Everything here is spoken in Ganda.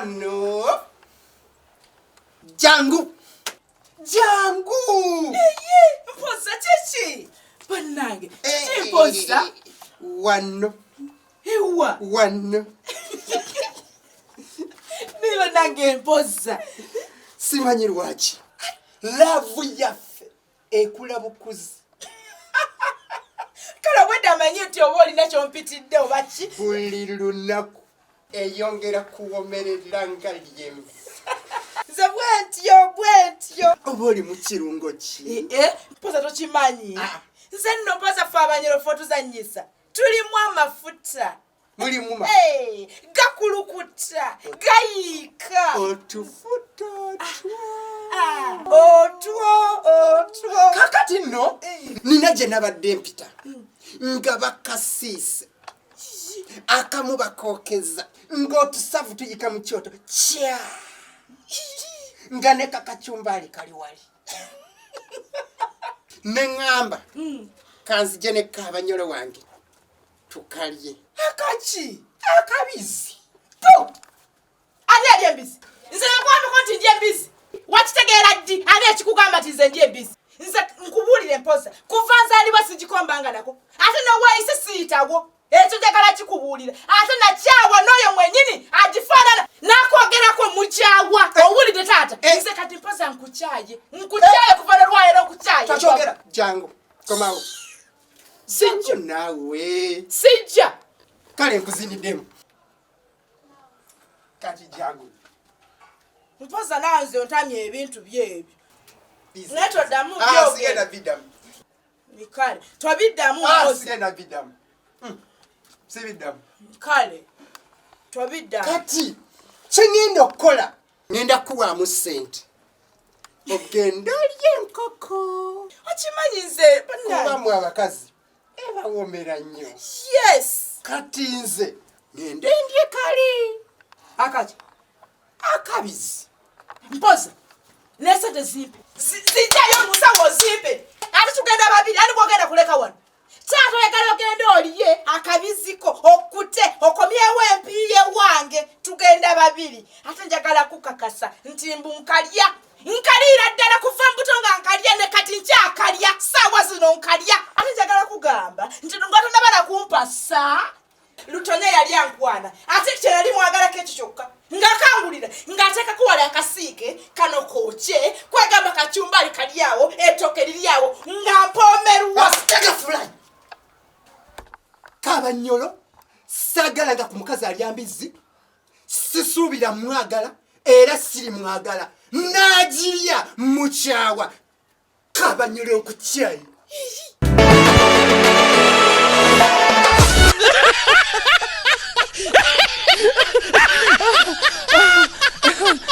wano jangu mpoza chichi banange chichi mpoza wano ewa wano niba nange mpoza simanyi lwaki laavu yaffe ekula bukuzi kale bwedda amanyi nti oba olina kyompitidde oba ki buli lunaku eyongera kuwomerera nga lyemu nze bwentyo oba oli mu kirungo ki mpoza tokimanyi nze nno mpoza fe abanyolofo otuzannyisa tulimu amafuta mulimu gakulukuta gayiika otufuta otwo kakati nno nina gye nabadde mpita nga bakasiise akamu bakookeza ng'otusavu tuyika mu kyoto kya nga ne kakacumbaali kali wali ne ŋŋamba kanzije ne kaabanyolo wange tukalye akaki akabizi ani ali embizi nze nakwambiko nti ndi embizi wakitegeera ddi ani ekikugamba ti nze ndi embizi nze nkubuulire mpoza kuva nzaalibwa sigikombanga nako ate noweeyise siyitawo ekyo njagala kikubuulira ate nakyawa n'oyo mwenyini agifaanana nakwogerako mukyawa owulidde taata nze kati mpoza nkukyaye kuva nolwalero okukyaye takyogera jangu komawo sijjo naawe sijja kale nkuziniddemu kati jangu mpoza nanze ontamye ebintu byebyo naye toddamu sigenda biddamu kale tobiddamu sigenda biddamu sibiddamu kale tobiddamu kati kyengenda okukola ngenda kuwaamu ssente ogenda olya enkoko okimanyi nze kubamu abakazi ebawoomera nnyo yes kati nze ngenda endye kale akaki akabizi mpoza nesente zimpe zijjayo omusawo zimpe ate tugenda babiri ani kwogenda kuleka wano taata oyagala ogenda oliye akabiziko okute okomyewo empiiye wange tugenda babiri ate njagala kukakasa nti mbu nkaliira ddala kuva mbuto nga nkalya ne kati nkyakalya saawa zino nkalya ate njagala kugamba nti ngatonabala kumpasa lutonye yali ankwana ate kyeyali mwagalako ekyo kyokka ngakangulira ng'ateekako wala akasiike kano kookye kwegamba kacumbali kalyawo ettooke liryawo nga mpoomerwa tegafulani kabanyolo saagalanga ku mukazi alya mbizi sisuubira mwagala era siri mwagala naagirya mukyawa kabanyolo nkukyayi